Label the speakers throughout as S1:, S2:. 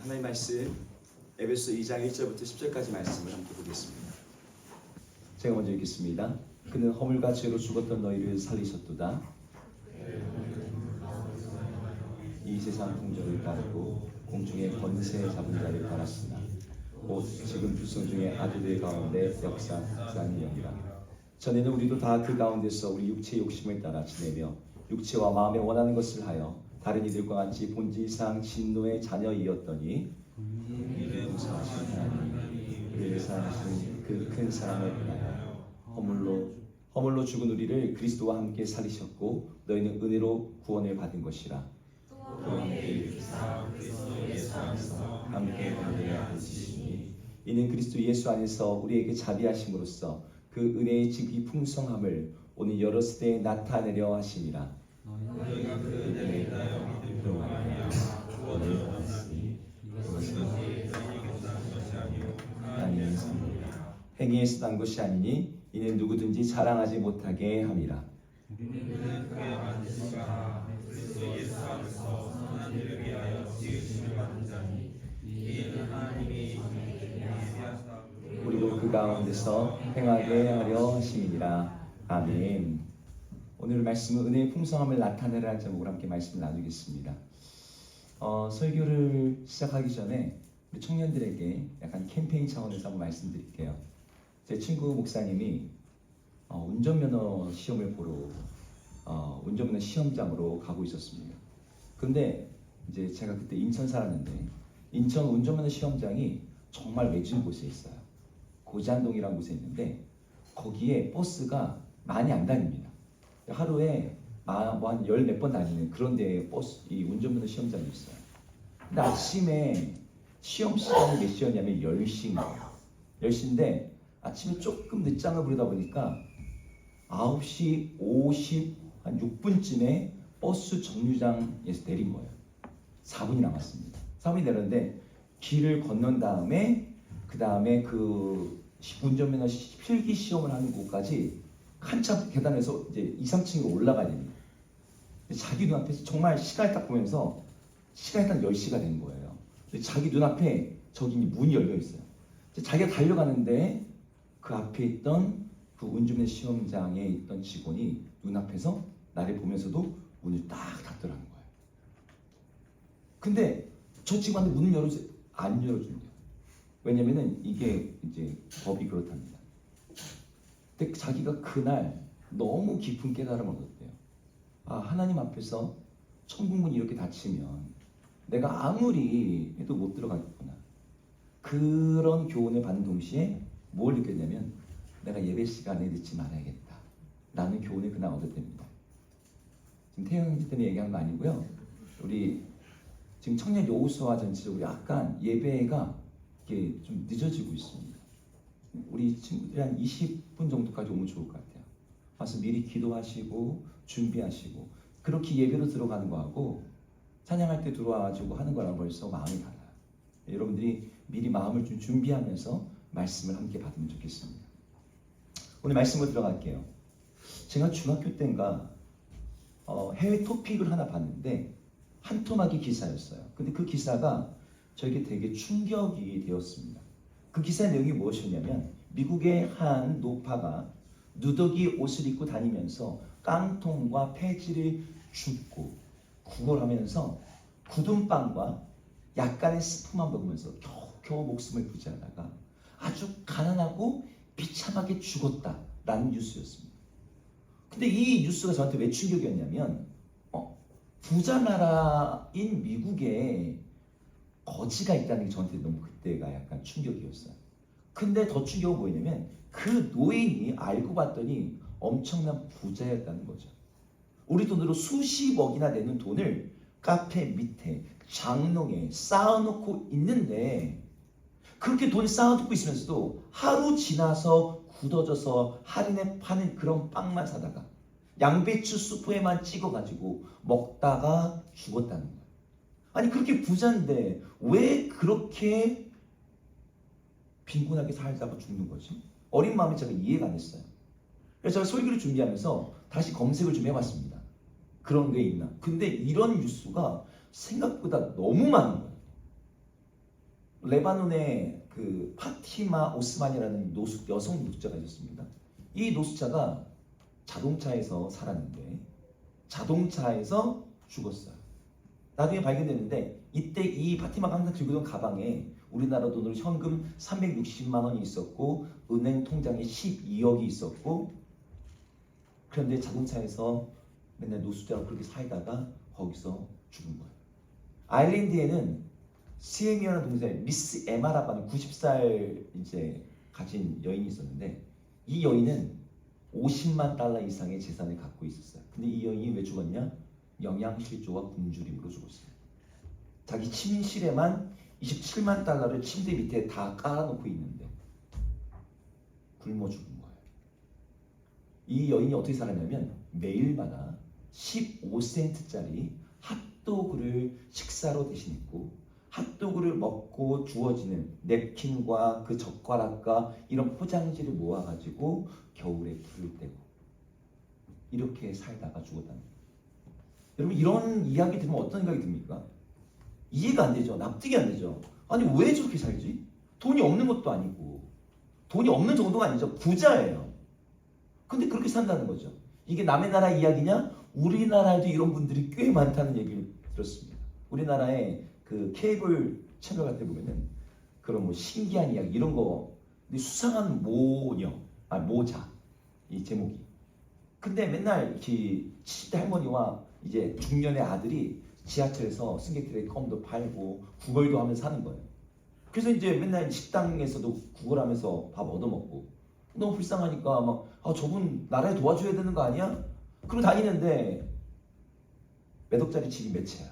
S1: 하나님의 말씀 에베소 2장 1절부터 10절까지 말씀을 함께 보겠습니다. 제가 먼저 읽겠습니다. 그는 허물과 죄로 죽었던 너희를 살리셨도다. 이 세상 풍조를 따르고 공중의 권세 잡은 자를 따랐으나 곧 지금 불성 중에 아들들 가운데 역사하는 영이라. 전에는 우리도 다 그 가운데서 우리 육체의 욕심을 따라 지내며 육체와 마음에 원하는 것을 하여 다른 이들과 같이 본질상 진노의 자녀이었더니 우리를 용서하신 하나님이 우리를 사랑하신 그 큰 사랑을 인하여 허물로 죽은 우리를 그리스도와 함께 살리셨고 너희는 은혜로 구원을 받은 것이라. 또 함께 그리스도 예수 안에서 함께 은혜를 받으시니 이는 그리스도 예수 안에서 우리에게 자비하심으로써 그 은혜의 지극히 풍성함을 오늘 여러 세대에 나타내려 하심이라. 너희가 그 은혜에 인하여 믿음으로 말미암아 구원을 받았으니 이것은 너희의 행위에서 난 것이 아니요 하나님의 선물이라. 행위에서 난 것이 아니니 이는 누구든지 자랑하지 못하게 함이라. 우리는 그의 만드심과 그리스도 예수 안에서 선한 일을 위하여 지으심을 받은 자니 이는 하나님이 우리도 그 가운데서 행하게 하려 하심이니라. 아멘. 오늘 말씀은 은혜의 풍성함을 나타내라는 제목으로 함께 말씀을 나누겠습니다. 설교를 시작하기 전에 우리 청년들에게 약간 캠페인 차원에서 한번 말씀드릴게요. 제 친구 목사님이 운전면허 시험을 보러 운전면허 시험장으로 가고 있었습니다. 근데 이제 제가 그때 인천 살았는데 인천 운전면허 시험장이 정말 외진 곳에 있어요. 고잔동이라는 곳에 있는데 거기에 버스가 많이 안 다닙니다. 하루에 한 열 몇 번 다니는 그런 데에 이 운전면허 시험장이 있어요. 근데 아침에 시험 시간이 몇 시였냐면 10시인 거예요. 10시인데 아침에 조금 늦장을 부르다 보니까 9시 56분쯤에 버스 정류장에서 내린 거예요. 4분이 남았습니다. 4분이 내렸는데 길을 건넌 다음에 그 다음에 그 운전면허 필기 시험을 하는 곳까지 한참 계단에서 이제 2, 3층으로 올라가야 됩니다. 자기 눈앞에서 정말 시간을 딱 보면서 시간이 딱 10시가 된 거예요. 자기 눈앞에 저기 문이 열려 있어요. 자기가 달려가는데 그 앞에 있던 그 운전면허 시험장에 있던 직원이 눈앞에서 나를 보면서도 문을 딱 닫더라는 거예요. 근데 저 직원한테 문을 안 열어준대요. 왜냐면은 이게 이제 법이 그렇답니다. 근데 자기가 그날 너무 깊은 깨달음을 얻었대요. 아, 하나님 앞에서 천국문이 이렇게 닫히면 내가 아무리 해도 못 들어가겠구나. 그런 교훈을 받는 동시에 뭘 느꼈냐면 내가 예배 시간에 늦지 말아야겠다. 라는 교훈을 그날 얻었답니다. 지금 태영 형제 때문에 얘기한 거 아니고요. 우리 지금 청년 여호수아 전체적으로 약간 예배가 이게 좀 늦어지고 있습니다. 우리 친구들이 한 20분 정도까지 오면 좋을 것 같아요. 와서 미리 기도하시고 준비하시고 그렇게 예배로 들어가는 거하고 찬양할 때 들어와가지고 하는 거랑 벌써 마음이 달라요. 여러분들이 미리 마음을 좀 준비하면서 말씀을 함께 받으면 좋겠습니다. 오늘 말씀으로 들어갈게요. 제가 중학교 때인가 해외 토픽을 하나 봤는데 한 토막이 기사였어요. 근데 그 기사가 저에게 되게 충격이 되었습니다. 그 기사의 내용이 무엇이었냐면 미국의 한 노파가 누더기 옷을 입고 다니면서 깡통과 폐지를 줍고 구걸하면서 굳은 빵과 약간의 스프만 먹으면서 겨우 목숨을 부지하다가 아주 가난하고 비참하게 죽었다라는 뉴스였습니다. 근데 이 뉴스가 저한테 왜 충격이었냐면 부자 나라인 미국에 거지가 있다는 게 저한테 너무 그때가 약간 충격이었어요. 근데 더 충격은 뭐냐면 그 노인이 알고 봤더니 엄청난 부자였다는 거죠. 우리 돈으로 수십억이나 되는 돈을 카페 밑에 장롱에 쌓아놓고 있는데 그렇게 돈 쌓아놓고 있으면서도 하루 지나서 굳어져서 할인에 파는 그런 빵만 사다가 양배추 수프에만 찍어가지고 먹다가 죽었다는 거예요. 아니 그렇게 부자인데 왜 그렇게 빈곤하게 살다가 죽는 거지? 어린 마음에 제가 이해가 안 됐어요. 그래서 제가 설교를 준비하면서 다시 검색을 좀 해봤습니다. 그런 게 있나? 근데 이런 뉴스가 생각보다 너무 많은 거예요. 레바논에 그 파티마 오스만이라는 여성 노숙자가 있었습니다. 이 노숙자가 자동차에서 살았는데 자동차에서 죽었어요. 나중에 발견됐는데 이때 이 파티마가 항상 들고 있던 가방에 우리나라 돈으로 현금 360만 원이 있었고 은행 통장에 12억이 있었고, 그런데 자동차에서 맨날 노숙자로 그렇게 살다가 거기서 죽은 거예요. 아일랜드에는 시에미라는 동생 미스 에마라고 하는 90살 이제 가진 여인이 있었는데 이 여인은 50만 달러 이상의 재산을 갖고 있었어요. 근데 이 여인이 왜 죽었냐? 영양실조와 굶주림으로 죽었어요. 자기 침실에만 27만 달러를 침대 밑에 다 깔아놓고 있는데 굶어 죽은 거예요. 이 여인이 어떻게 살았냐면 매일마다 15센트짜리 핫도그를 식사로 대신했고, 핫도그를 먹고 주어지는 냅킨과 그 젓가락과 이런 포장지를 모아가지고 겨울에 불을 떼고 이렇게 살다가 죽었다는 거예요. 여러분, 이런 이야기 들으면 어떤 생각이 듭니까? 이해가 안 되죠. 납득이 안 되죠. 아니 왜 저렇게 살지? 돈이 없는 것도 아니고, 돈이 없는 정도가 아니죠. 부자예요. 근데 그렇게 산다는 거죠. 이게 남의 나라 이야기냐? 우리나라에도 이런 분들이 꽤 많다는 얘기를 들었습니다. 우리나라에 그 케이블 채널 같은 데 보면은 그런 뭐 신기한 이야기 이런 거, 수상한 모자 이 제목이. 근데 맨날 이 70대 할머니와 이제 중년의 아들이 지하철에서 승객들의 껌도 팔고 구걸도 하면서 사는 거예요. 그래서 이제 맨날 식당에서도 구걸하면서 밥 얻어먹고, 너무 불쌍하니까 막 저분 나라에 도와줘야 되는 거 아니야? 그러고 다니는데 몇 억짜리 집이 몇 채야.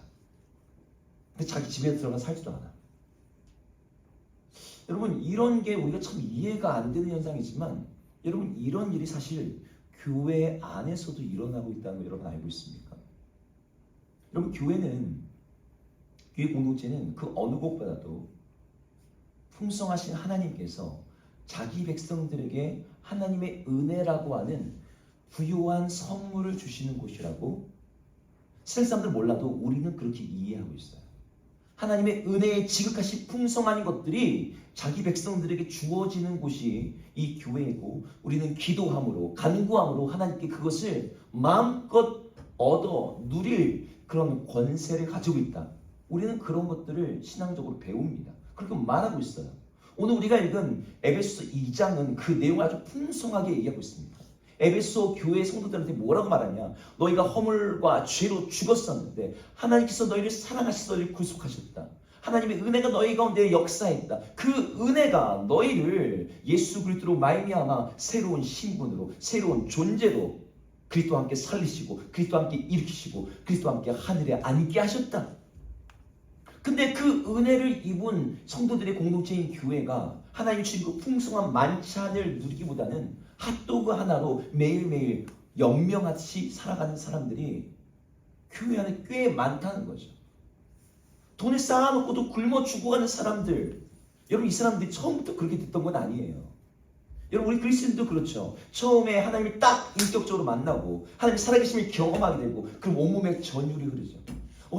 S1: 근데 자기 집에 들어가 살지도 않아. 여러분, 이런 게 우리가 참 이해가 안 되는 현상이지만 여러분, 이런 일이 사실 교회 안에서도 일어나고 있다는 거 여러분 알고 있습니까? 여러분, 교회 공동체는 그 어느 곳보다도 풍성하신 하나님께서 자기 백성들에게 하나님의 은혜라고 하는 부요한 선물을 주시는 곳이라고 세상 사람들 몰라도 우리는 그렇게 이해하고 있어요. 하나님의 은혜의 지극하신 풍성한 것들이 자기 백성들에게 주어지는 곳이 이 교회이고, 우리는 기도함으로 간구함으로 하나님께 그것을 마음껏 얻어 누릴 그런 권세를 가지고 있다. 우리는 그런 것들을 신앙적으로 배웁니다. 그렇게 말하고 있어요. 오늘 우리가 읽은 에베소 2장은 그 내용을 아주 풍성하게 얘기하고 있습니다. 에베소 교회 성도들한테 뭐라고 말하냐? 너희가 허물과 죄로 죽었었는데 하나님께서 너희를 사랑하셔서 너희를 구속하셨다. 하나님의 은혜가 너희 가운데 역사했다. 그 은혜가 너희를 예수 그리스도로 말미암아 새로운 신분으로, 새로운 존재로 그리스도와 함께 살리시고 그리스도와 함께 일으키시고 그리스도와 함께 하늘에 앉게 하셨다. 근데 그 은혜를 입은 성도들의 공동체인 교회가 하나님 주신 그 풍성한 만찬을 누리기보다는 핫도그 하나로 매일매일 연명같이 살아가는 사람들이 교회 안에 꽤 많다는 거죠. 돈을 쌓아놓고도 굶어 죽어가는 사람들, 여러분, 이 사람들이 처음부터 그렇게 됐던 건 아니에요. 여러분, 우리 그리스도인도 그렇죠. 처음에 하나님을 딱 인격적으로 만나고 하나님 살아계심을 경험하게 되고 그럼 온몸에 전율이 흐르죠.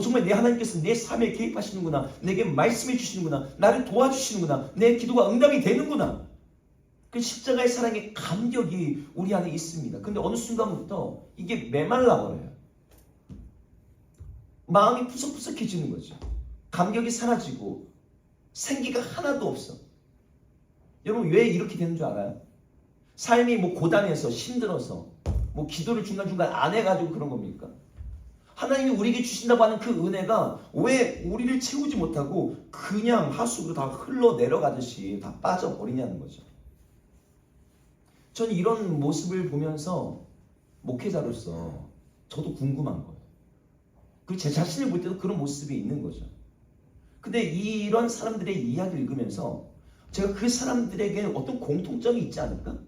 S1: 정말 내 하나님께서 내 삶에 개입하시는구나, 내게 말씀해 주시는구나, 나를 도와주시는구나, 내 기도가 응답이 되는구나. 그 십자가의 사랑의 감격이 우리 안에 있습니다. 근데 어느 순간부터 이게 메말라 버려요. 마음이 푸석푸석해지는 거죠. 감격이 사라지고 생기가 하나도 없어. 여러분, 왜 이렇게 되는 줄 알아요? 삶이 뭐 고단해서 힘들어서 뭐 기도를 중간중간 안 해가지고 그런 겁니까? 하나님이 우리에게 주신다고 하는 그 은혜가 왜 우리를 채우지 못하고 그냥 하수구로 다 흘러내려가듯이 다 빠져버리냐는 거죠. 저는 이런 모습을 보면서 목회자로서 저도 궁금한 거예요. 그리고 제 자신을 볼 때도 그런 모습이 있는 거죠. 근데 이런 사람들의 이야기를 읽으면서 제가 그 사람들에게 어떤 공통점이 있지 않을까?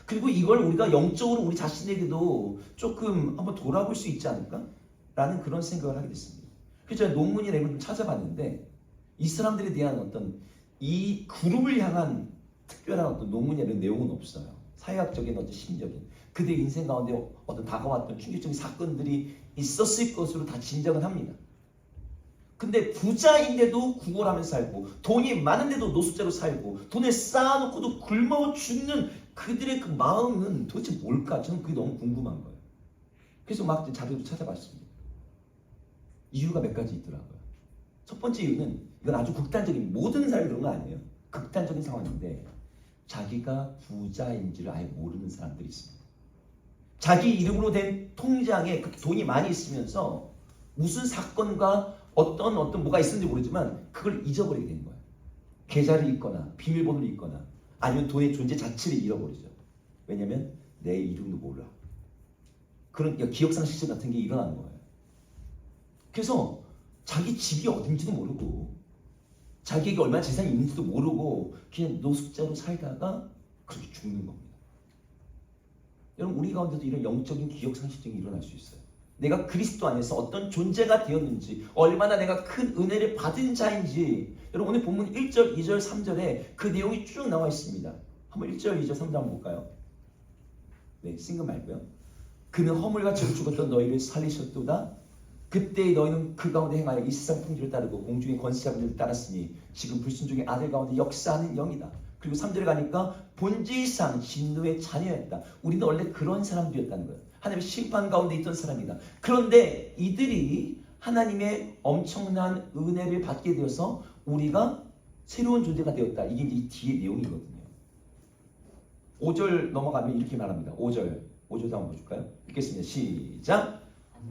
S1: 그리고 이걸 우리가 영적으로 우리 자신에게도 조금 한번 돌아볼 수 있지 않을까? 라는 그런 생각을 하게 됐습니다. 그래서 제가 논문이나 이런 걸 좀 찾아봤는데 이 사람들에 대한 어떤 이 그룹을 향한 특별한 어떤 논문이나 이런 내용은 없어요. 사회학적인 어떤 심리적인 그들의 인생 가운데 어떤 다가왔던 충격적인 사건들이 있었을 것으로 다 짐작은 합니다. 근데 부자인데도 구걸하면서 살고 돈이 많은데도 노숙자로 살고 돈을 쌓아놓고도 굶어 죽는 그들의 그 마음은 도대체 뭘까? 저는 그게 너무 궁금한 거예요. 그래서 막 자료도 찾아봤습니다. 이유가 몇 가지 있더라고요. 첫 번째 이유는 이건 아주 극단적인 모든 사람이 그런 거 아니에요. 극단적인 상황인데 자기가 부자인지를 아예 모르는 사람들이 있습니다. 자기 이름으로 된 통장에 그렇게 돈이 많이 있으면서 무슨 사건과 어떤 뭐가 있었는지 모르지만 그걸 잊어버리게 되는 거예요. 계좌를 잊거나 비밀번호를 잊거나 아니면 돈의 존재 자체를 잃어버리죠. 왜냐하면 내 이름도 몰라. 그런 기억상실증 같은 게 일어나는 거예요. 그래서 자기 집이 어딘지도 모르고 자기에게 얼마나 재산이 있는지도 모르고 그냥 노숙자로 살다가 그렇게 죽는 겁니다. 여러분 우리 가운데도 이런 영적인 기억상실증이 일어날 수 있어요. 내가 그리스도 안에서 어떤 존재가 되었는지 얼마나 내가 큰 은혜를 받은 자인지 여러분 오늘 본문 1절, 2절, 3절에 그 내용이 쭉 나와 있습니다. 한번 1절, 2절, 3절 한번 볼까요? 네, 쓴 거 말고요. 그는 허물과 죄로 죽었던 너희를 살리셨도다. 그때 너희는 그 가운데 행하여 이 세상 풍조를 따르고 공중의 권세자들을 따랐으니 지금 불순종의 아들 가운데 역사하는 영이다. 그리고 3절에 가니까 본질상 진노의 자녀였다. 우리는 원래 그런 사람들이었다는 거예요. 하나님의 심판 가운데 있던 사람이다. 그런데 이들이 하나님의 엄청난 은혜를 받게 되어서 우리가 새로운 존재가 되었다. 이게 이제 이 뒤에 내용이거든요. 5절 넘어가면 이렇게 말합니다. 5절 한번 보실까요? 읽겠습니다. 시작.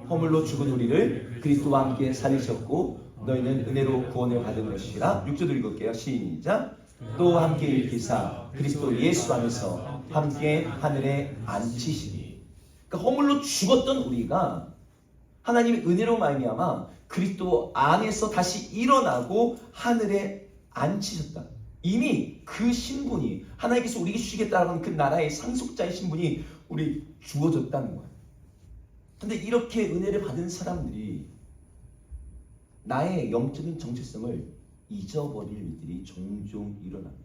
S1: 허물로 죽은 우리를 그리스도와 함께 살리셨고 너희는 은혜로 구원을 받은 것이라. 6절도 읽을게요. 시작. 또 함께 일으키사 그리스도 예수 안에서 함께 하늘에 앉히시니. 그러니까 허물로 죽었던 우리가 하나님의 은혜로 말미암아 그리스도 안에서 다시 일어나고 하늘에 앉히셨다. 이미 그 신분이 하나님께서 우리에게 주시겠다라고 하는 그 나라의 상속자의 신분이 우리 주어졌다는 거예요. 근데 이렇게 은혜를 받은 사람들이 나의 영적인 정체성을 잊어버릴 일들이 종종 일어납니다.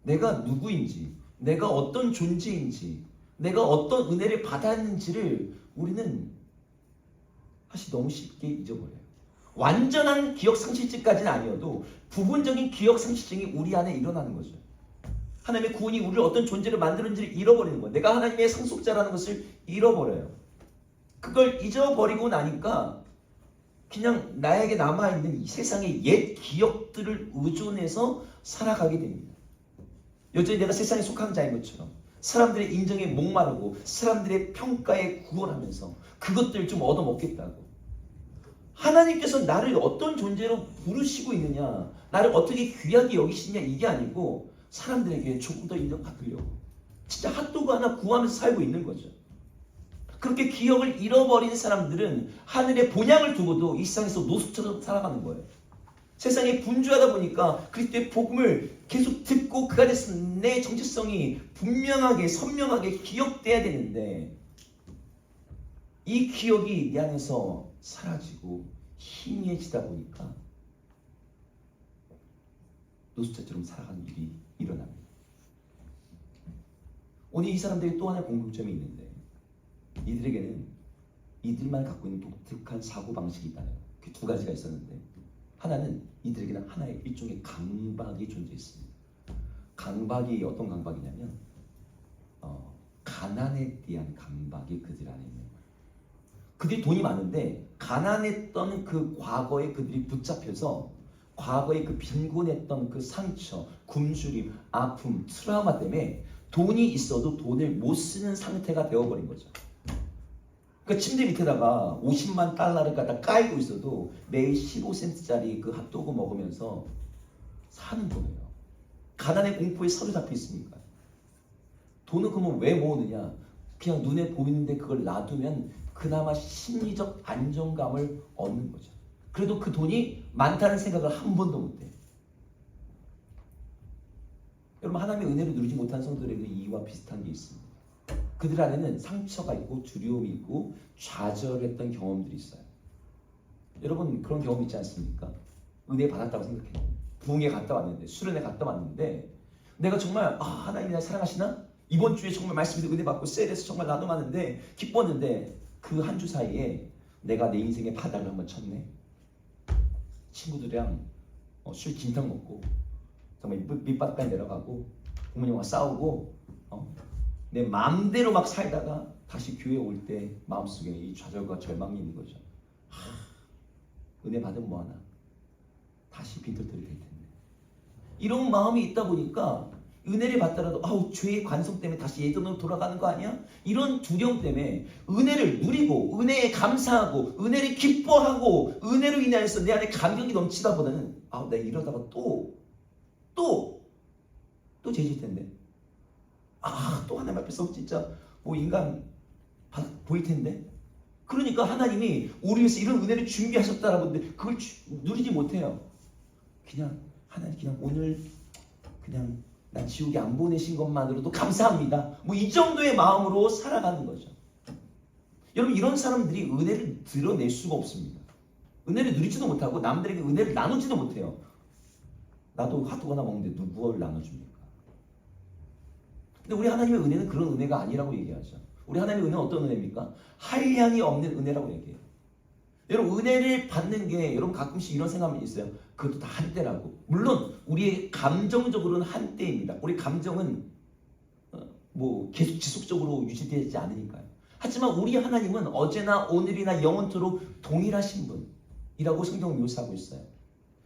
S1: 내가 누구인지, 내가 어떤 존재인지, 내가 어떤 은혜를 받았는지를 우리는 사실 너무 쉽게 잊어버려요. 완전한 기억상실증까지는 아니어도 부분적인 기억상실증이 우리 안에 일어나는 거죠. 하나님의 구원이 우리를 어떤 존재를 만드는지를 잃어버리는 거예요. 내가 하나님의 상속자라는 것을 잃어버려요. 그걸 잊어버리고 나니까 그냥 나에게 남아있는 이 세상의 옛 기억들을 의존해서 살아가게 됩니다. 여전히 내가 세상에 속한 자인 것처럼 사람들의 인정에 목마르고 사람들의 평가에 구걸하면서 그것들을 좀 얻어먹겠다고. 하나님께서 나를 어떤 존재로 부르시고 있느냐, 나를 어떻게 귀하게 여기시냐, 이게 아니고 사람들에게 조금 더 인정받으려고 진짜 핫도그 하나 구하면서 살고 있는 거죠. 그렇게 기억을 잃어버린 사람들은 하늘의 본향을 두고도 이 세상에서 노숙처럼 살아가는 거예요. 세상에 분주하다 보니까 그리스도의 복음을 계속 듣고 그 안에서 내 정체성이 분명하게 선명하게 기억돼야 되는데 이 기억이 내 안에서 사라지고 희미해지다 보니까 노숙자처럼 살아가는 일이 일어납니다. 오늘 이 사람들이 또 하나의 공통점이 있는데 이들에게는 이들만 갖고 있는 독특한 사고방식이 있다는 그 두 가지가 있었는데 하나는 이들에게는 하나의 일종의 강박이 존재했습니다. 강박이 어떤 강박이냐면 가난에 대한 강박이 그들 안에 있는 거예요. 그들이 돈이 많은데 가난했던 그 과거에 그들이 붙잡혀서 과거에 그 빈곤했던 그 상처, 굶주림, 아픔, 트라우마 때문에 돈이 있어도 돈을 못 쓰는 상태가 되어버린 거죠. 그러니까 침대 밑에다가 50만 달러를 갖다 까이고 있어도 매일 15센트짜리 그 핫도그 먹으면서 사는 거예요. 가난의 공포에 사로잡혀 있으니까. 돈을 그러면 왜 모으느냐? 그냥 눈에 보이는데 그걸 놔두면 그나마 심리적 안정감을 얻는 거죠. 그래도 그 돈이 많다는 생각을 한 번도 못해. 여러분 하나님의 은혜를 누리지 못한 성도들에게 이와 비슷한 게 있습니다. 그들 안에는 상처가 있고 두려움이 있고 좌절했던 경험들이 있어요. 여러분 그런 경험 있지 않습니까? 은혜 받았다고 생각해요. 부흥회 갔다 왔는데 수련회 갔다 왔는데 내가 정말 하나님이 날 사랑하시나? 이번 주에 정말 말씀에서 은혜 받고 셀에서 정말 나도 많은데 기뻤는데 그 한 주 사이에 내가 내 인생의 바닥을 한번 쳤네. 친구들이랑 술 진탕 먹고 정말 밑바닥까지 내려가고 부모님과 싸우고 내 마음대로 막 살다가 다시 교회 올 때 마음속에 이 좌절과 절망이 있는 거죠. 은혜 받으면 뭐하나? 다시 빈털터리 될 텐데. 이런 마음이 있다 보니까 은혜를 받더라도 죄의 관성 때문에 다시 예전으로 돌아가는 거 아니야? 이런 두려움 때문에 은혜를 누리고 은혜에 감사하고 은혜를 기뻐하고 은혜로 인하여서 내 안에 감격이 넘치다 보다는 내가 이러다가 또 죄질 텐데 또 하나님 앞에서 진짜 인간 보일 텐데. 그러니까 하나님이 우리 위해서 이런 은혜를 준비하셨다라는데 그걸 누리지 못해요. 하나님 오늘 난 지옥에 안 보내신 것만으로도 감사합니다. 이 정도의 마음으로 살아가는 거죠. 여러분, 이런 사람들이 은혜를 드러낼 수가 없습니다. 은혜를 누리지도 못하고 남들에게 은혜를 나누지도 못해요. 나도 핫도그 하나 먹는데 누구를 나눠줍니까? 근데 우리 하나님의 은혜는 그런 은혜가 아니라고 얘기하죠. 우리 하나님의 은혜는 어떤 은혜입니까? 한량이 없는 은혜라고 얘기해요. 여러분, 은혜를 받는 게 여러분 가끔씩 이런 생각이 있어요. 그것도 다 한때라고. 물론 우리의 감정적으로는 한때입니다. 우리 감정은 계속 지속적으로 유지되지 않으니까요. 하지만 우리 하나님은 어제나 오늘이나 영원토록 동일하신 분이라고 성경은 묘사하고 있어요.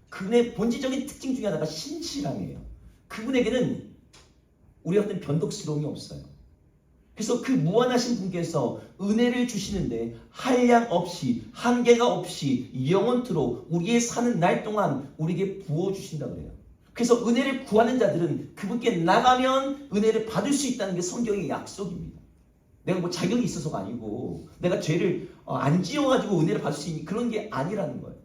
S1: 그분의 본질적인 특징 중에 하나가 신실함이에요. 그분에게는 우리 같은 변덕스러움이 없어요. 그래서 그 무한하신 분께서 은혜를 주시는데 한량 없이 한계가 없이 영원토록 우리의 사는 날 동안 우리에게 부어주신다고 그래요. 그래서 은혜를 구하는 자들은 그분께 나가면 은혜를 받을 수 있다는 게 성경의 약속입니다. 내가 자격이 있어서가 아니고 내가 죄를 안 지어가지고 은혜를 받을 수 있는 그런 게 아니라는 거예요.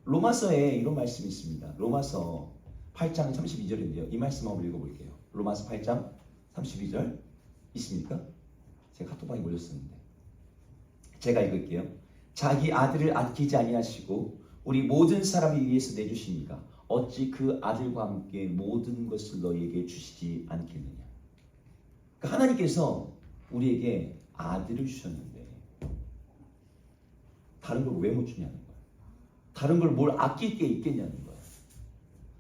S1: 로마서에 이런 말씀이 있습니다. 로마서 8장 32절인데요. 이 말씀 한번 읽어볼게요. 로마서 8장 32절 있습니까? 제가 카톡방에 올렸었는데 제가 읽을게요. 자기 아들을 아끼지 아니하시고 우리 모든 사람을 위해서 내주시니까 어찌 그 아들과 함께 모든 것을 너희에게 주시지 않겠느냐. 그러니까 하나님께서 우리에게 아들을 주셨는데 다른 걸 왜 못 주냐는 거예요. 다른 걸 뭘 아낄 게 있겠냐는 거예요.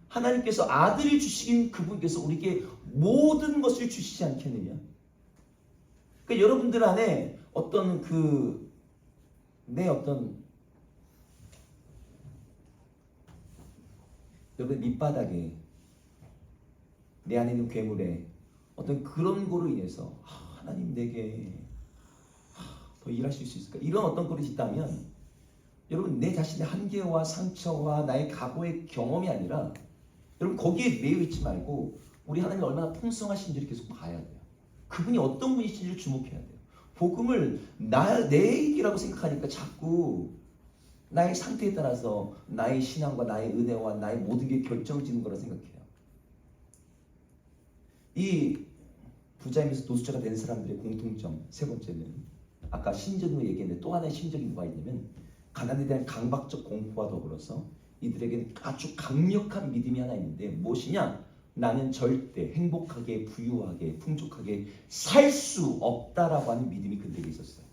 S1: 하나님께서 아들을 주시긴 그분께서 우리에게 모든 것을 주시지 않겠느냐. 그러니까 여러분들 안에 어떤 여러분 밑바닥에 내 안에 있는 괴물에 어떤 그런 거로 인해서 하나님 내게 더 일하실 수 있을까? 이런 어떤 거를 있다면 여러분 내 자신의 한계와 상처와 나의 과거의 경험이 아니라 여러분 거기에 매여 있지 말고 우리 하나님이 얼마나 풍성하신지를 계속 봐야 돼요. 그분이 어떤 분이신지를 주목해야 돼요. 복음을 내 얘기라고 생각하니까 자꾸 나의 상태에 따라서 나의 신앙과 나의 은혜와 나의 모든 게 결정지는 거라 생각해요. 이 부자이면서 노숙자가 된 사람들의 공통점 세 번째는 아까 신전으로 얘기했는데 또 하나의 심적인 뭐가 있냐면 가난에 대한 강박적 공포와 더불어서 이들에게는 아주 강력한 믿음이 하나 있는데 무엇이냐? 나는 절대 행복하게 부유하게 풍족하게 살 수 없다라고 하는 믿음이 그들에게 있었어요.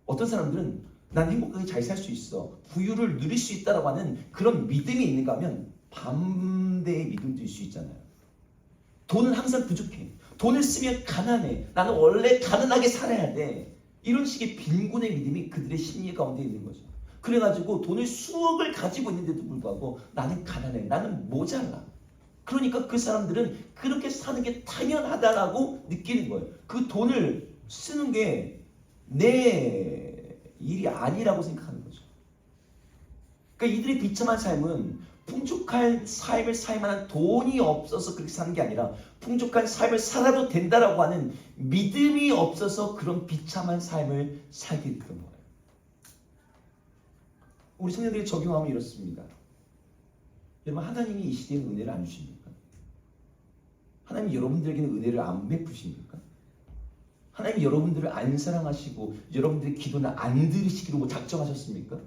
S1: 어떤 사람들은 난 행복하게 잘 살 수 있어 부유를 누릴 수 있다라고 하는 그런 믿음이 있는가 하면 반대의 믿음도 있을 수 있잖아요. 돈은 항상 부족해. 돈을 쓰면 가난해. 나는 원래 가난하게 살아야 돼. 이런 식의 빈곤의 믿음이 그들의 심리 가운데 있는 거죠. 그래가지고 돈을 수억을 가지고 있는데도 불구하고 나는 가난해. 나는 모자라. 그러니까 그 사람들은 그렇게 사는 게 당연하다라고 느끼는 거예요. 그 돈을 쓰는 게 내 일이 아니라고 생각하는 거죠. 그러니까 이들의 비참한 삶은 풍족한 삶을 살 만한 돈이 없어서 그렇게 사는 게 아니라 풍족한 삶을 살아도 된다라고 하는 믿음이 없어서 그런 비참한 삶을 살게 됐던 거예요. 우리 청년들이 적용하면 이렇습니다. 여러분 하나님이 이 시대에 은혜를 안 주십니까? 하나님이 여러분들에게는 은혜를 안 베푸십니까? 하나님이 여러분들을 안 사랑하시고 여러분들의 기도는 안 들으시기로 작정하셨습니까?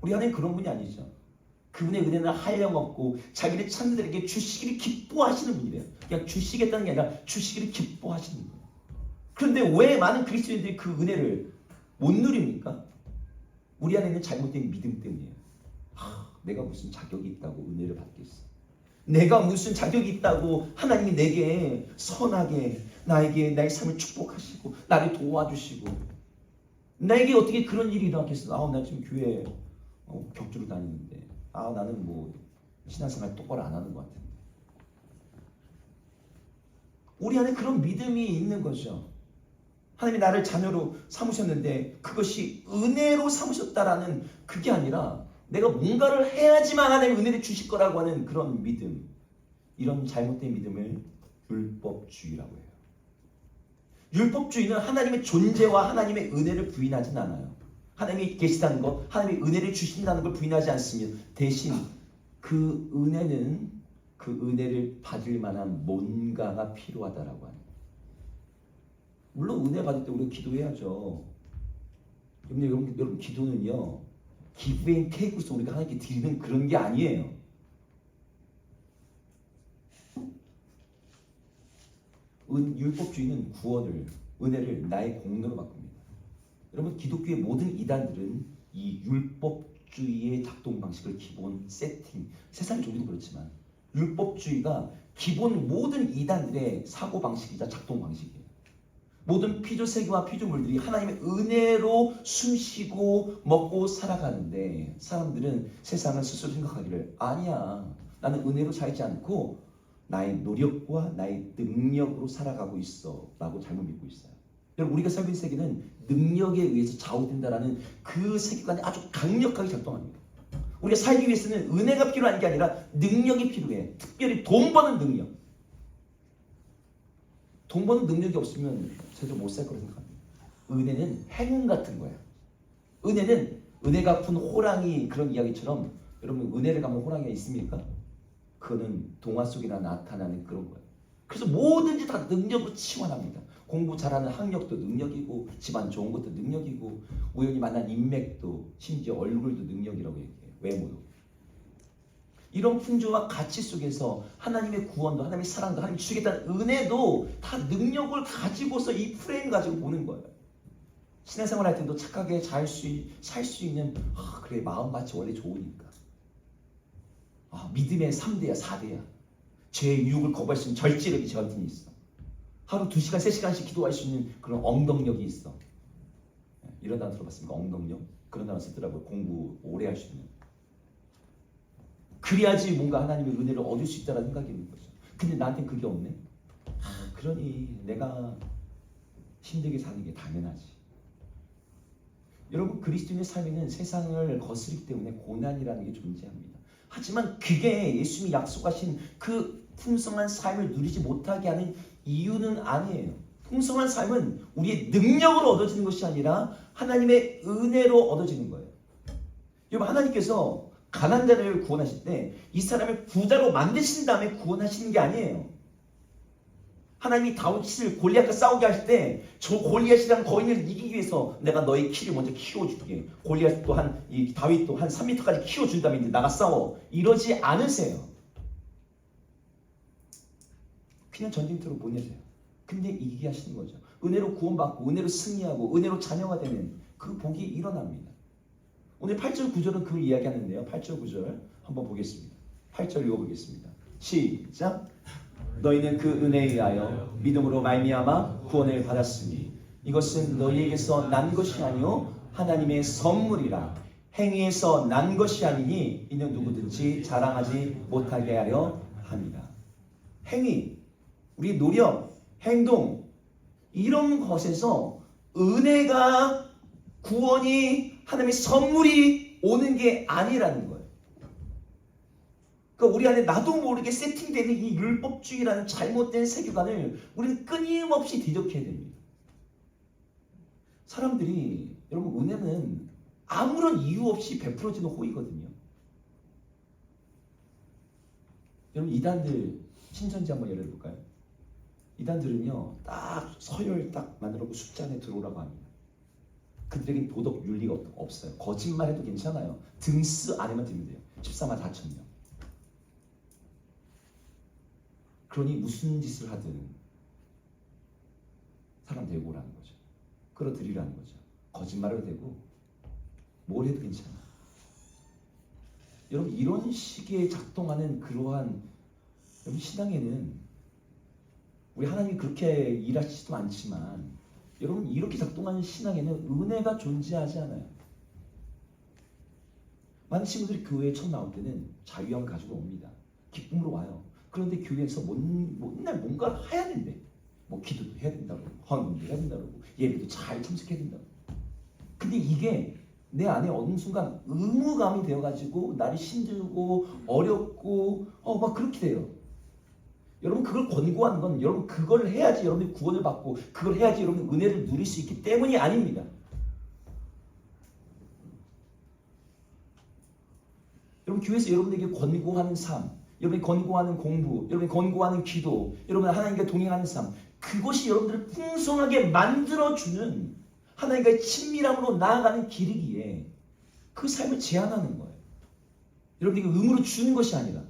S1: 우리 하나님 그런 분이 아니죠. 그분의 은혜는 한량없고 자기를 찾는 자들에게 주시기를 기뻐하시는 분이래요. 그냥 주시겠다는 게 아니라 주시기를 기뻐하시는 거예요. 그런데 왜 많은 그리스도인들이 그 은혜를 못 누립니까? 우리 안에 있는 잘못된 믿음 때문이에요. 내가 무슨 자격이 있다고 은혜를 받겠어? 내가 무슨 자격이 있다고 하나님이 내게 선하게 나에게 나의 삶을 축복하시고 나를 도와주시고 나에게 어떻게 그런 일이 일어나겠어? 나 지금 교회 격주로 다니는데 나는 뭐 신앙생활 똑바로 안 하는 것 같은데. 우리 안에 그런 믿음이 있는 거죠. 하나님이 나를 자녀로 삼으셨는데 그것이 은혜로 삼으셨다라는 그게 아니라 내가 뭔가를 해야지만 하나님 은혜를 주실 거라고 하는 그런 믿음. 이런 잘못된 믿음을 율법주의라고 해요. 율법주의는 하나님의 존재와 하나님의 은혜를 부인하진 않아요. 하나님이 계시다는 것, 하나님이 은혜를 주신다는 걸 부인하지 않으며 대신 그 은혜를 받을 만한 뭔가가 필요하다라고 합니다. 물론 은혜 받을 때 우리가 기도해야죠. 여러분 기도는요, give and take로서 우리가 하나님께 드리는 그런 게 아니에요. 율법주의는 은혜를 나의 공로로 바꿉니다. 여러분 기독교의 모든 이단들은 이 율법주의의 작동 방식을 기본 세팅, 세상의 종교도 그렇지만 율법주의가 기본 모든 이단들의 사고 방식이자 작동 방식이에요. 모든 피조세계와 피조물들이 하나님의 은혜로 숨쉬고 먹고 살아가는데 사람들은 세상을 스스로 생각하기를 아니야, 나는 은혜로 살지 않고 나의 노력과 나의 능력으로 살아가고 있어 라고 잘못 믿고 있어요. 여러분 우리가 살고 있는 세계는 능력에 의해서 좌우된다라는 그 세계관이 아주 강력하게 작동합니다. 우리가 살기 위해서는 은혜가 필요한 게 아니라 능력이 필요해. 특별히 돈 버는 능력. 돈 버는 능력이 없으면 제대로 못 살 거라고 생각합니다. 은혜는 행운 같은 거야. 은혜는 은혜가 푼 호랑이 그런 이야기처럼 여러분 은혜를 갚는 호랑이가 있습니까? 그거는 동화 속이나 나타나는 그런 거예요. 그래서 뭐든지 다 능력으로 치환합니다. 공부 잘하는 학력도 능력이고 집안 좋은 것도 능력이고 우연히 만난 인맥도 심지어 얼굴도 능력이라고 얘기해요. 외모도. 이런 풍조와 가치 속에서 하나님의 구원도 하나님의 사랑도 하나님이 주시겠다는 은혜도 다 능력을 가지고서 이 프레임 가지고 보는 거예요. 신앙생활 할 때도 착하게 살 수 있는 그래 마음밭이 원래 좋으니까 믿음의 3대야 4대야 죄의 유혹을 거부할 수 있는 절제력이 저한테는 있어. 하루 2시간 3시간씩 기도할 수 있는 그런 엉덩력이 있어. 이런 단어 들어봤습니까? 엉덩력? 그런 단어 쓰더라고요. 공부 오래 할 수 있는. 그래야지 뭔가 하나님의 은혜를 얻을 수 있다는 생각이 있는 거죠. 근데 나한테는 그게 없네. 그러니 내가 힘들게 사는 게 당연하지. 여러분 그리스도인의 삶에는 세상을 거스르기 때문에 고난이라는 게 존재합니다. 하지만 그게 예수님이 약속하신 그 풍성한 삶을 누리지 못하게 하는 이유는 아니에요. 풍성한 삶은 우리의 능력으로 얻어지는 것이 아니라 하나님의 은혜로 얻어지는 거예요. 여러분 하나님께서 가난한 자를 구원하실 때 이 사람을 부자로 만드신 다음에 구원하시는 게 아니에요. 하나님이 다윗을 골리앗과 싸우게 하실 때 저 골리앗이라는 거인을 이기기 위해서 내가 너의 키를 먼저 키워줄게. 골리앗 또한 이 다윗도 한 3m까지 키워준 다음에 이제 나가 싸워. 이러지 않으세요. 그냥 전쟁터로 보내세요. 근데 이기게 하시는 거죠. 은혜로 구원받고 은혜로 승리하고 은혜로 자녀가 되는 그 복이 일어납니다. 오늘 8절 9절은 그걸 이야기하는데요. 8절 9절 한번 보겠습니다. 8절 읽어보겠습니다. 시작. 너희는 그 은혜에 의하여 믿음으로 말미암아 구원을 받았으니 이것은 너희에게서 난 것이 아니요 하나님의 선물이라. 행위에서 난 것이 아니니 이는 누구든지 자랑하지 못하게 하려 합니다. 행위, 우리 노력, 행동 이런 것에서 은혜가 구원이 하나님의 선물이 오는 게 아니라는 거예요. 그러니까 우리 안에 나도 모르게 세팅되는 이 율법주의라는 잘못된 세계관을 우리는 끊임없이 대적해야 됩니다. 사람들이 여러분 은혜는 아무런 이유 없이 베풀어지는 호의거든요. 여러분 이단들 신천지 한번 예를 들어볼까요? 이단들은요 딱 서열 딱 만들어놓고 숫자 안에 들어오라고 합니다. 그들에겐 도덕 윤리가 없어요. 거짓말해도 괜찮아요. 등스 안에만 들면 돼요. 14만 4천 명. 그러니 무슨 짓을 하든 사람 데리고 오라는 거죠. 끌어들이라는 거죠. 거짓말해도 되고 뭘 해도 괜찮아. 여러분 이런 식의 작동하는 그러한 여러분 신앙에는 우리 하나님이 그렇게 일하시지도 않지만 여러분 이렇게 작동하는 신앙에는 은혜가 존재하지 않아요. 많은 친구들이 교회에 처음 나올 때는 자유함을 가지고 옵니다. 기쁨으로 와요. 그런데 교회에서 맨날 뭔가를 해야 된대. 뭐 기도도 해야 된다고, 헌금도 해야 된다고, 예배도 잘 참석해야 된다고. 근데 이게 내 안에 어느 순간 의무감이 되어가지고 나를 힘들고 어렵고 막 그렇게 돼요. 여러분 그걸 권고하는 건 여러분 그걸 해야지 여러분이 구원을 받고 그걸 해야지 여러분 은혜를 누릴 수 있기 때문이 아닙니다. 여러분 교회에서 여러분에게 권고하는 삶, 여러분이 권고하는 공부, 여러분이 권고하는 기도, 여러분 하나님과 동행하는 삶, 그것이 여러분들을 풍성하게 만들어주는 하나님과의 친밀함으로 나아가는 길이기에 그 삶을 제한하는 거예요. 여러분에게 의무로 주는 것이 아니라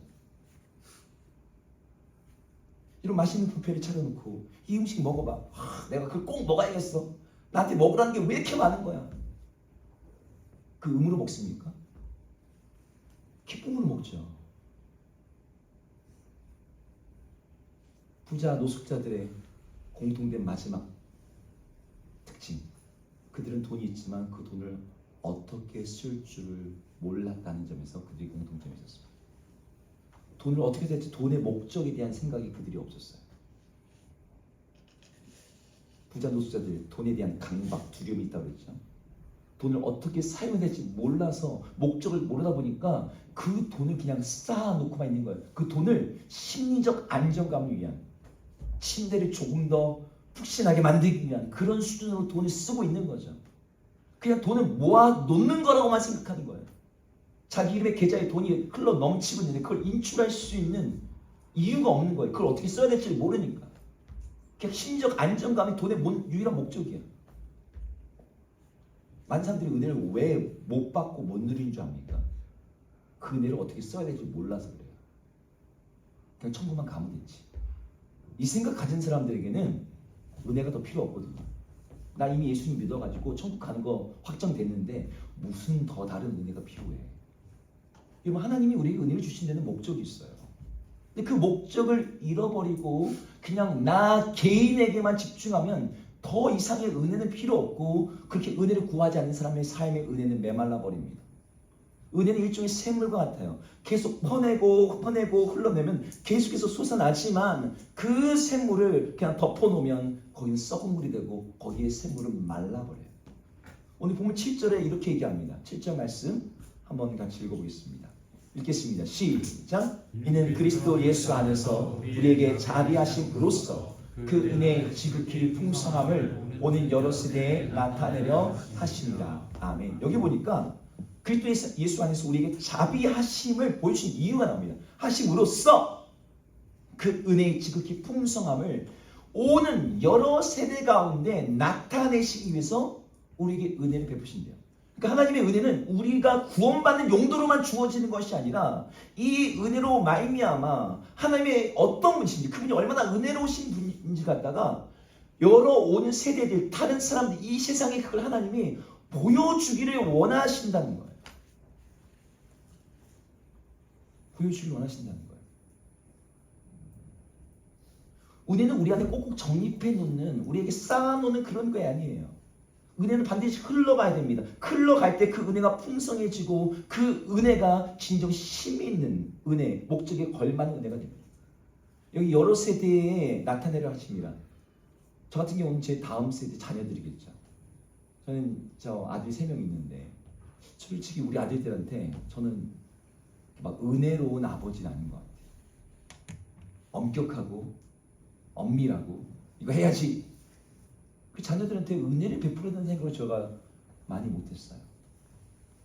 S1: 이런 맛있는 뷔페를 차려놓고 이 음식 먹어봐. 내가 그걸 꼭 먹어야겠어. 나한테 먹으라는 게 왜 이렇게 많은 거야? 그 의무로 먹습니까? 기쁨으로 먹죠. 부자 노숙자들의 공통된 마지막 특징. 그들은 돈이 있지만 그 돈을 어떻게 쓸 줄을 몰랐다는 점에서 그들이 공통점이 있었습니다. 돈을 어떻게 될지 돈의 목적에 대한 생각이 그들이 없었어요. 부자 노숙자들 돈에 대한 강박, 두려움이 있다고 그랬죠. 돈을 어떻게 사용해야 될지 몰라서 목적을 모르다 보니까 그 돈을 그냥 쌓아놓고만 있는 거예요. 그 돈을 심리적 안정감을 위한, 침대를 조금 더 푹신하게 만들기 위한 그런 수준으로 돈을 쓰고 있는 거죠. 그냥 돈을 모아 놓는 거라고만 생각하는 거예요. 자기 이름의 계좌에 돈이 흘러 넘치고 있는데 그걸 인출할 수 있는 이유가 없는 거예요. 그걸 어떻게 써야 될지 모르니까. 그냥 심리적 안정감이 돈의 유일한 목적이에요. 많은 사람들이 은혜를 왜 못 받고 못 누리는 줄 압니까? 그 은혜를 어떻게 써야 될지 몰라서 그래요. 그냥 천국만 가면 되지. 이 생각 가진 사람들에게는 은혜가 더 필요 없거든요. 나 이미 예수님 믿어가지고 천국 가는 거 확정됐는데 무슨 더 다른 은혜가 필요해. 여러분 하나님이 우리에게 은혜를 주신 데는 목적이 있어요. 근데 그 목적을 잃어버리고 그냥 나 개인에게만 집중하면 더 이상의 은혜는 필요 없고 그렇게 은혜를 구하지 않는 사람의 삶의 은혜는 메말라 버립니다. 은혜는 일종의 샘물과 같아요. 계속 퍼내고 흘러내면 계속해서 솟아나지만 그 샘물을 그냥 덮어놓으면 거기는 썩은 물이 되고 거기에 샘물은 말라버려요. 오늘 보면 7절에 이렇게 얘기합니다. 7절 말씀 한번 같이 읽어보겠습니다. 읽겠습니다. 시작. 이는 그리스도 예수 안에서 우리에게 자비하심으로써 그 은혜의 지극히 풍성함을 오는 여러 세대에 나타내려 하십니다. 아멘. 여기 보니까 그리스도 예수 안에서 우리에게 자비하심을 보여주신 이유가 나옵니다. 하심으로써 그 은혜의 지극히 풍성함을 오는 여러 세대 가운데 나타내시기 위해서 우리에게 은혜를 베푸신대요. 그러니까 하나님의 은혜는 우리가 구원받는 용도로만 주어지는 것이 아니라 이 은혜로 말미암아 하나님의 어떤 분이신지 그분이 얼마나 은혜로우신 분인지 갖다가 여러 오는 세대들 다른 사람들 이 세상에 그걸 하나님이 보여주기를 원하신다는 거예요. 보여주기를 원하신다는 거예요. 은혜는 우리 안에 꼭꼭 정립해 놓는 우리에게 쌓아놓는 그런 게 아니에요. 은혜는 반드시 흘러가야 됩니다. 흘러갈 때 그 은혜가 풍성해지고 그 은혜가 진정 힘이 있는 은혜, 목적에 걸맞는 은혜가 됩니다. 여기 여러 세대에 나타내려 하십니다. 저 같은 경우는 제 다음 세대 자녀들이겠죠. 저는 저 아들이 3명 있는데 솔직히 우리 아들들한테 저는 막 은혜로운 아버지는 아닌 것 같아요. 엄격하고 엄밀하고 이거 해야지. 그 자녀들한테 은혜를 베풀어야 생각을 제가 많이 못했어요.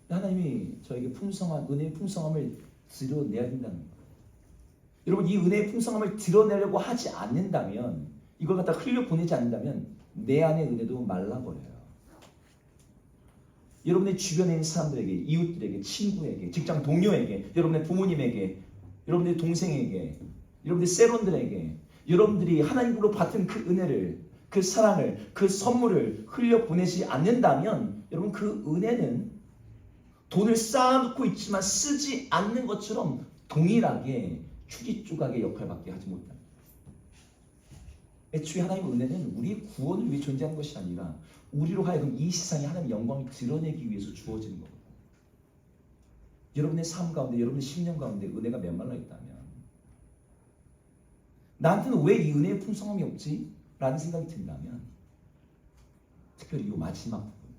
S1: 하나님이 저에게 풍성한 은혜의 풍성함을 드러내야 된다는 거예요. 여러분 이 은혜의 풍성함을 드러내려고 하지 않는다면 이걸 갖다 흘려보내지 않는다면 내 안의 은혜도 말라버려요. 여러분의 주변에 있는 사람들에게, 이웃들에게, 친구에게, 직장 동료에게, 여러분의 부모님에게, 여러분의 동생에게, 여러분의 세론들에게 여러분들이 하나님으로 받은 그 은혜를, 그 사랑을, 그 선물을 흘려보내지 않는다면 여러분 그 은혜는 돈을 쌓아놓고 있지만 쓰지 않는 것처럼 동일하게 휴지 조각의 역할밖에 하지 못합니다. 애초에 하나님의 은혜는 우리의 구원을 위해 존재하는 것이 아니라 우리로 하여금 이 세상에 하나님의 영광을 드러내기 위해서 주어지는 겁니다. 여러분의 삶 가운데, 여러분의 심령 가운데 은혜가 메말라 있다면 나한테는 왜 이 은혜의 풍성함이 없지? 라는 생각이 든다면 특별히 이 마지막 부분,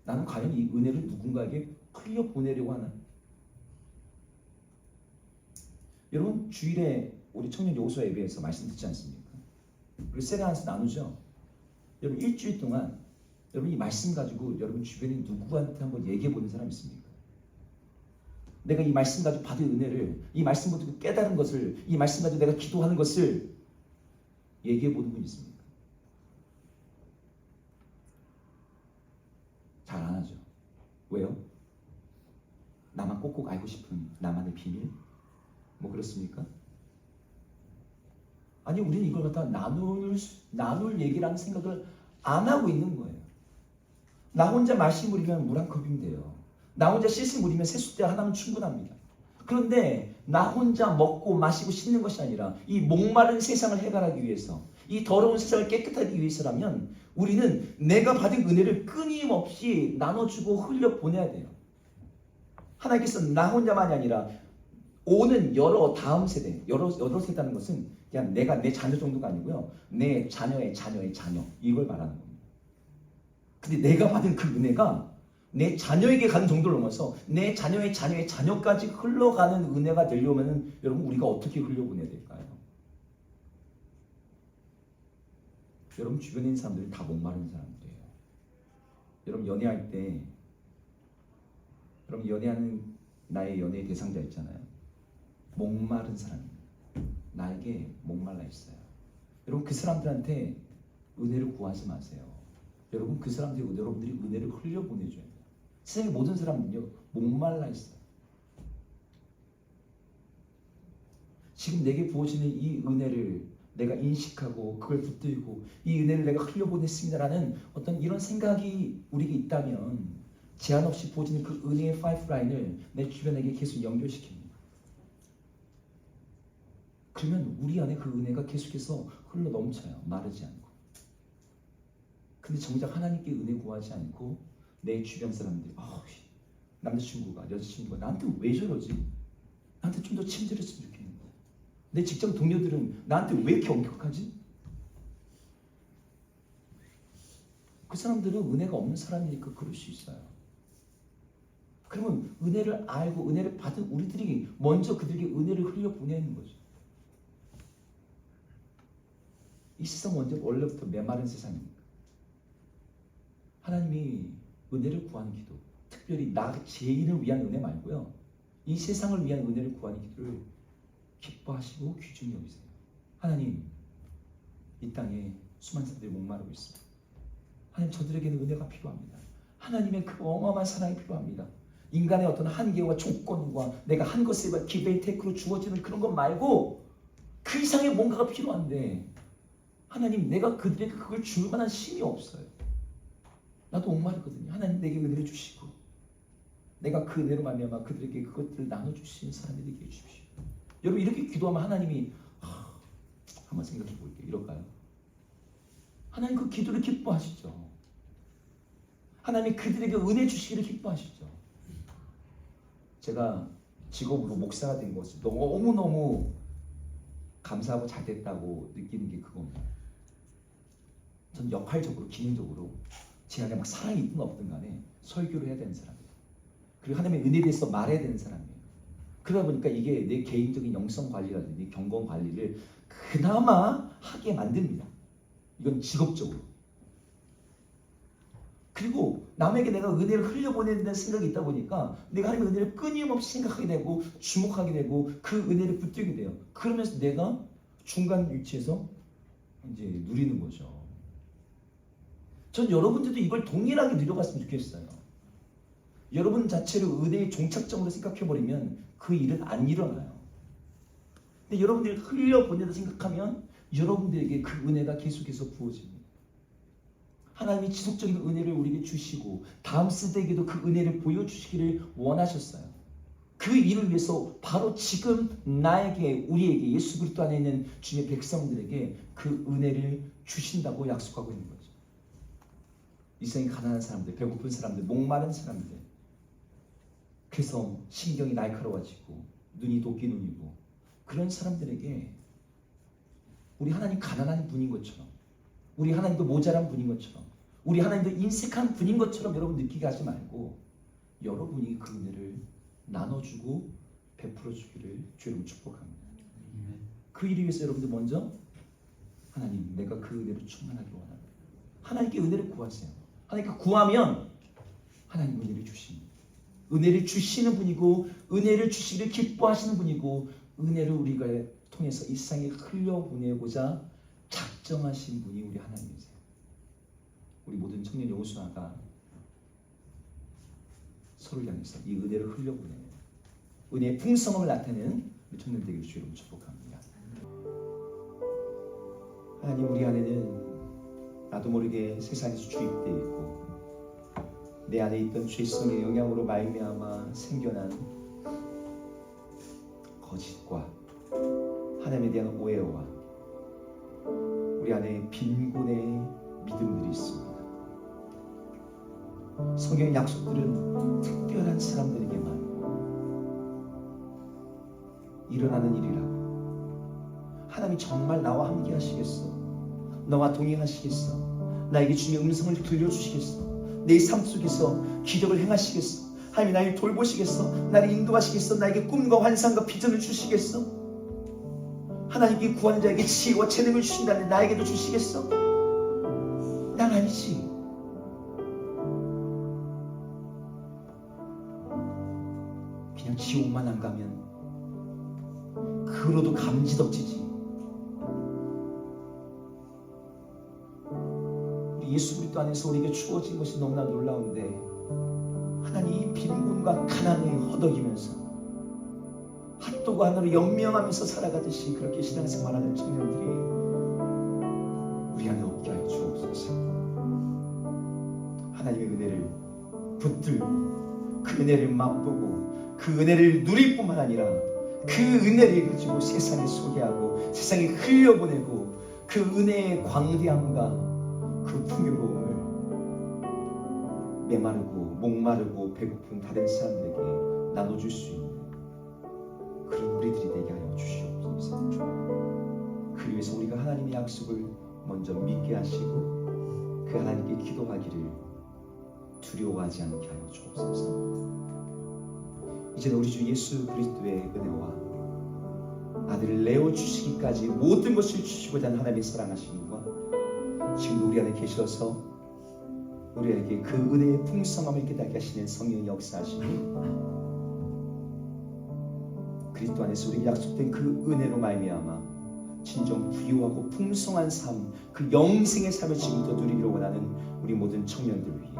S1: 나는 과연 이 은혜를 누군가에게 흘려보내려고 하나? 여러분 주일에 우리 청년 여호수아 예배에서 말씀 듣지 않습니까? 우리 세례 안에서 나누죠. 여러분 일주일 동안 여러분 이 말씀 가지고 여러분 주변에 누구한테 한번 얘기해 보는 사람 있습니까? 내가 이 말씀 가지고 받은 은혜를, 이 말씀 가지고 깨달은 것을, 이 말씀 가지고 내가 기도하는 것을 얘기해 보는 분 있습니까? 잘 안 하죠. 왜요? 나만 꼭꼭 알고 싶은 나만의 비밀? 뭐 그렇습니까? 아니 우리는 이걸 갖다 나눌 얘기라는 생각을 안 하고 있는 거예요. 나 혼자 말씀 무리면 물 한 컵이면 돼요. 나 혼자 씻음 무리면 세숫대 하나면 충분합니다. 그런데 나 혼자 먹고 마시고 씻는 것이 아니라 이 목마른 세상을 해결하기 위해서, 이 더러운 세상을 깨끗하기 위해서라면 우리는 내가 받은 은혜를 끊임없이 나눠주고 흘려보내야 돼요. 하나님께서 나 혼자만이 아니라 오는 여러 다음 세대, 여러 세대라는 것은 그냥 내가 내 자녀 정도가 아니고요. 내 자녀의 자녀의 자녀, 이걸 말하는 겁니다. 근데 내가 받은 그 은혜가 내 자녀에게 가는 정도를 넘어서 내 자녀의 자녀의 자녀까지 흘러가는 은혜가 되려면 여러분 우리가 어떻게 흘려보내야 될까요? 여러분 주변에 있는 사람들이 다 목마른 사람들이에요. 여러분 연애할 때, 여러분 연애하는 나의 연애의 대상자 있잖아요. 목마른 사람입니다. 나에게 목말라 있어요. 여러분 그 사람들한테 은혜를 구하지 마세요. 여러분 그 사람들이 여러분들이 은혜를 흘려보내줘야 돼요. 세상의 모든 사람은요 목말라 있어요. 지금 내게 부어지는 이 은혜를 내가 인식하고 그걸 붙들고 이 은혜를 내가 흘려보냈습니다라는 어떤 이런 생각이 우리에게 있다면 제한 없이 부어지는 그 은혜의 파이프라인을 내 주변에게 계속 연결시킵니다. 그러면 우리 안에 그 은혜가 계속해서 흘러 넘쳐요. 마르지 않고. 근데 정작 하나님께 은혜 구하지 않고 내 주변 사람들이 남자친구가 여자친구가 나한테 왜 저러지? 나한테 좀 더 친절했으면 좋겠는데 내 직장 동료들은 나한테 왜 이렇게 엄격하지? 그 사람들은 은혜가 없는 사람이니까 그럴 수 있어요. 그러면 은혜를 알고 은혜를 받은 우리들이 먼저 그들에게 은혜를 흘려보내는 거죠. 이 세상 원래부터 메마른 세상입니다. 하나님이 은혜를 구하는 기도, 특별히 나 죄인을 위한 은혜 말고요, 이 세상을 위한 은혜를 구하는 기도를 기뻐하시고 귀중히 여기세요. 하나님, 이 땅에 수많은 사람들이 목마르고 있습니다. 하나님, 저들에게는 은혜가 필요합니다. 하나님의 그 어마어마한 사랑이 필요합니다. 인간의 어떤 한계와 조건과 내가 한 것에 give and take로 주어지는 그런 것 말고 그 이상의 뭔가가 필요한데 하나님, 내가 그들에게 그걸 줄 만한 힘이 없어요. 나도 목마르거든요. 하나님, 내게 은혜를 주시고 내가 그 은혜로 말미암아 그들에게 그것들을 나눠주시는 사람이 되게 해주십시오. 여러분, 이렇게 기도하면 하나님이 한번 생각해 볼게요. 이럴까요? 하나님 그 기도를 기뻐하시죠. 하나님이 그들에게 은혜 주시기를 기뻐하시죠. 제가 직업으로 목사가 된 것을 너무너무 감사하고 잘 됐다고 느끼는 게 그겁니다. 전 역할적으로, 기능적으로 제 안에 막 사랑이 있든 없든 간에 설교를 해야 되는 사람이에요. 그리고 하나님의 은혜에 대해서 말해야 되는 사람이에요. 그러다 보니까 이게 내 개인적인 영성 관리라든지 경건 관리를 그나마 하게 만듭니다. 이건 직업적으로. 그리고 남에게 내가 은혜를 흘려보낸다는 생각이 있다 보니까 내가 하나님의 은혜를 끊임없이 생각하게 되고 주목하게 되고 그 은혜를 붙들게 돼요. 그러면서 내가 중간 위치에서 이제 누리는 거죠. 전 여러분들도 이걸 동일하게 누려봤으면 좋겠어요. 여러분 자체를 은혜의 종착점으로 생각해버리면 그 일은 안 일어나요. 근데 여러분들이 흘려보낸다 생각하면 여러분들에게 그 은혜가 계속해서 부어집니다. 하나님이 지속적인 은혜를 우리에게 주시고 다음 세대에게도 그 은혜를 보여주시기를 원하셨어요. 그 일을 위해서 바로 지금 나에게, 우리에게, 예수 그리스도 안에 있는 주님의 백성들에게 그 은혜를 주신다고 약속하고 있는 거죠. 이 세상에 가난한 사람들, 배고픈 사람들, 목마른 사람들, 그래서 신경이 날카로워지고 눈이 도끼 눈이고 그런 사람들에게 우리 하나님 가난한 분인 것처럼, 우리 하나님도 모자란 분인 것처럼, 우리 하나님도 인색한 분인 것처럼 여러분 느끼게 하지 말고 여러분이 그 은혜를 나눠주고 베풀어 주기를 주로 축복합니다. 그 일을 위해서 여러분들 먼저 하나님, 내가 그 은혜를 충만하게 원합니다. 하나님께 은혜를 구하세요. 하나님께 구하면 하나님 은혜를 주십니다. 은혜를 주시는 분이고 은혜를 주시기를 기뻐하시는 분이고 은혜를 우리가 통해서 이 세상에 흘려보내고자 작정하신 분이 우리 하나님이세요. 우리 모든 청년 여호수아가 서로를 향해서 이 은혜를 흘려보내는 은혜의 풍성함을 나타내는 우리 청년 되기를 주로 축복합니다. 하나님, 우리 안에는 나도 모르게 세상에서 주입되어 있고 내 안에 있던 죄성의 영향으로 말미암아 생겨난 거짓과 하나님에 대한 오해와 우리 안에 빈곤의 믿음들이 있습니다. 성경의 약속들은 특별한 사람들에게만 일어나는 일이라고. 하나님이 정말 나와 함께 하시겠어? 너와 동행하시겠어? 나에게 주님의 음성을 들려주시겠어? 내 삶 속에서 기적을 행하시겠어? 하나님이 나를 돌보시겠어? 나를 인도하시겠어? 나에게 꿈과 환상과 비전을 주시겠어? 하나님께 구하는 자에게 지혜와 재능을 주신다는데 나에게도 주시겠어? 난 아니지. 그냥 지옥만 안 가면 그로도 감지덕지지. 우리 예수 그리스도 안에서 우리에게 주어진 것이 너무나 놀라운데 하나님 이 빈곤과 가난에 허덕이면서 핫도그 하나로 연명하면서 살아가듯이 그렇게 신앙생활하는 청년들이 우리 안에 없게 하여 주옵소서. 하나님의 은혜를 붙들고 그 은혜를 맛보고 그 은혜를 누릴 뿐만 아니라 그 은혜를 가지고 세상에 소개하고 세상에 흘려보내고 그 은혜의 광대함과 그 풍요로움을 메마르고 목마르고 배고픈 다른 사람들에게 나눠줄 수 있는 그런 우리들이 되게 하여 주시옵소서. 그 위해서 우리가 하나님의 약속을 먼저 믿게 하시고 그 하나님께 기도하기를 두려워하지 않게 하여 주옵소서. 이제는 우리 주 예수 그리스도의 은혜와 아들을 내어주시기까지 모든 것을 주시고자 하는 하나님의 사랑하심과 지금도 우리 안에 계셔서 우리에게 그 은혜의 풍성함을 깨닫게 하시는 성령의 역사하심이 그리스도 안에서 우리에게 약속된 그 은혜로 말미암아 진정 부유하고 풍성한 삶, 그 영생의 삶을 지금부터 누리기를 원하는 우리 모든 청년들 위해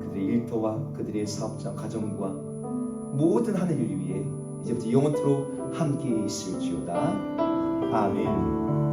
S1: 그들의 일터와 그들의 사업장, 가정과 모든 하늘 일 위해 이제부터 영원토록 함께 있을지어다. 아멘.